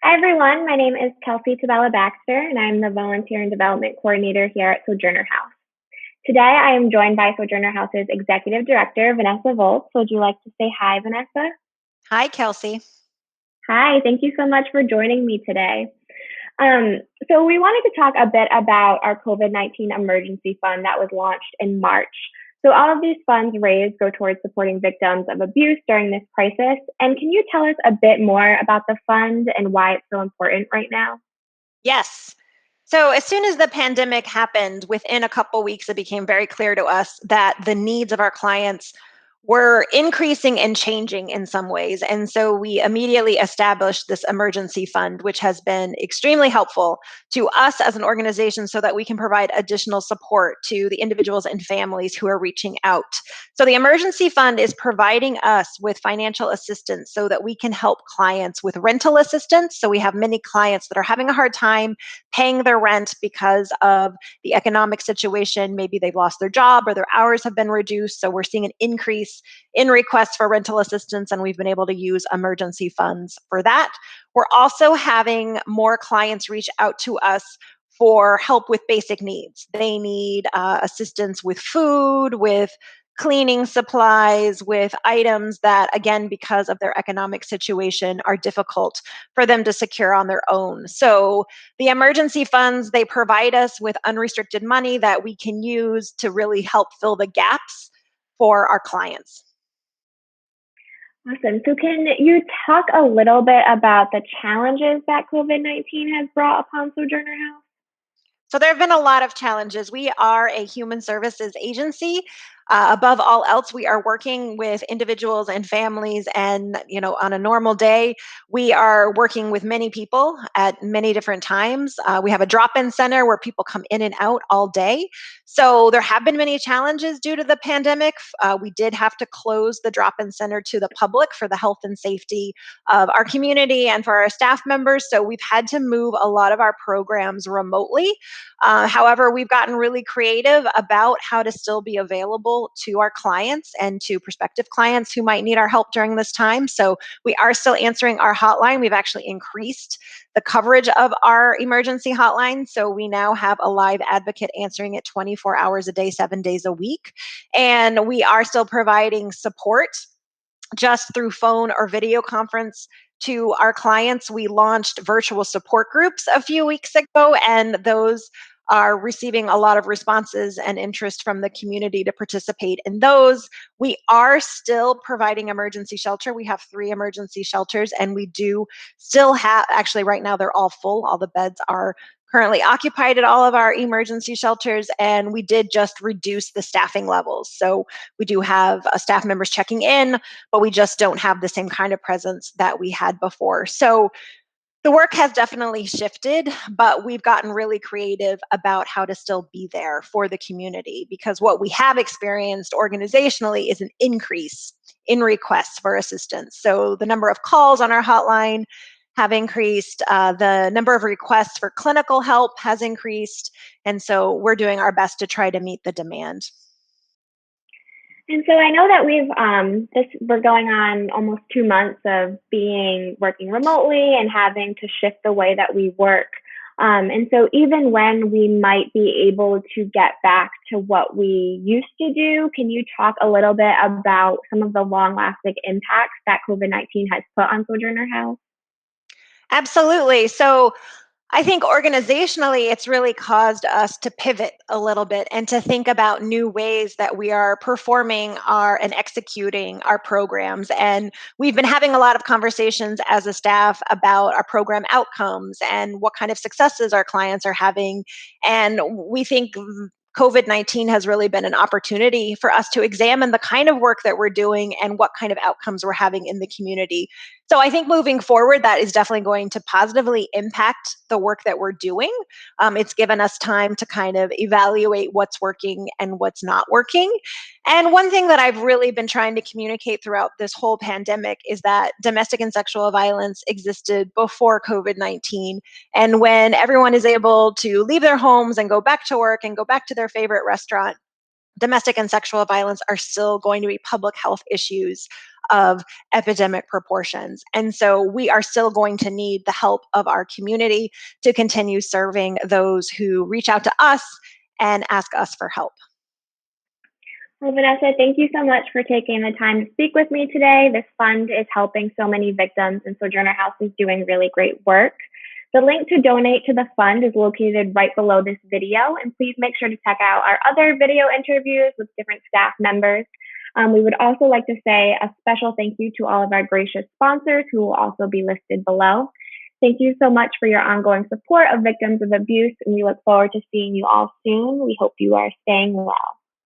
Hi, everyone. My name is Kelsey Tabella Baxter, and I'm the Volunteer and Development Coordinator here at Sojourner House. Today, I am joined by Sojourner House's Executive Director, Vanessa Volz. Would you like to say hi, Vanessa? Hi, Kelsey. Hi, thank you so much for joining me today. Um, so, we wanted to talk a bit about our COVID-19 emergency fund that was launched in March. So, all of these funds raised go towards supporting victims of abuse during this crisis. And can you tell us a bit more about the fund and why it's so important right now? Yes. So, as soon as the pandemic happened, within a couple weeks, it became very clear to us that the needs of our clients were increasing and changing in some ways. And so we immediately established this emergency fund, which has been extremely helpful to us as an organization so that we can provide additional support to the individuals and families who are reaching out. So the emergency fund is providing us with financial assistance so that we can help clients with rental assistance. So we have many clients that are having a hard time paying their rent because of the economic situation. Maybe they've lost their job or their hours have been reduced. So we're seeing an increase in requests for rental assistance, and we've been able to use emergency funds for that. We're also having more clients reach out to us for help with basic needs. They need assistance with food, with cleaning supplies, with items that, again, because of their economic situation, are difficult for them to secure on their own. So the emergency funds, they provide us with unrestricted money that we can use to really help fill the gaps for our clients. Awesome. So, can you talk a little bit about the challenges that COVID-19 has brought upon Sojourner House? So there have been a lot of challenges. We are a human services agency. Above all else, we are working with individuals and families, and on a normal day, we are working with many people at many different times. We have a drop-in center where people come in and out all day. So there have been many challenges due to the pandemic. We did have to close the drop-in center to the public for the health and safety of our community and for our staff members. So we've had to move a lot of our programs remotely. However, we've gotten really creative about how to still be available to our clients and to prospective clients who might need our help during this time. So we are still answering our hotline. We've actually increased the coverage of our emergency hotline. So we now have a live advocate answering it 24 hours a day, 7 days a week. And we are still providing support just through phone or video conference to our clients. We launched virtual support groups a few weeks ago, and those are receiving a lot of responses and interest from the community to participate in those. We are still providing emergency shelter. We have 3 emergency shelters, and we do still have, actually, right now they're all full. All the beds are currently occupied at all of our emergency shelters, and we did just reduce the staffing levels. So we do have staff members checking in, but we just don't have the same kind of presence that we had before. So the work has definitely shifted, but we've gotten really creative about how to still be there for the community, because what we have experienced organizationally is an increase in requests for assistance. So the number of calls on our hotline have increased, the number of requests for clinical help has increased, and so we're doing our best to try to meet the demand. And so I know that we're going on almost 2 months of being working remotely and having to shift the way that we work. And so even when we might be able to get back to what we used to do, can you talk a little bit about some of the long lasting impacts that COVID-19 has put on Sojourner House? Absolutely. So I think organizationally, it's really caused us to pivot a little bit and to think about new ways that we are performing our and executing our programs. And we've been having a lot of conversations as a staff about our program outcomes and what kind of successes our clients are having. And we think COVID-19 has really been an opportunity for us to examine the kind of work that we're doing and what kind of outcomes we're having in the community. So I think moving forward, that is definitely going to positively impact the work that we're doing. It's given us time to kind of evaluate what's working and what's not working. And one thing that I've really been trying to communicate throughout this whole pandemic is that domestic and sexual violence existed before COVID-19. And when everyone is able to leave their homes and go back to work and go back to their favorite restaurant, domestic and sexual violence are still going to be public health issues of epidemic proportions. And so we are still going to need the help of our community to continue serving those who reach out to us and ask us for help. Well, Vanessa, thank you so much for taking the time to speak with me today. This fund is helping so many victims, and Sojourner House is doing really great work. The link to donate to the fund is located right below this video, and please make sure to check out our other video interviews with different staff members. We would also like to say a special thank you to all of our gracious sponsors who will also be listed below. Thank you so much for your ongoing support of victims of abuse, and we look forward to seeing you all soon. We hope you are staying well.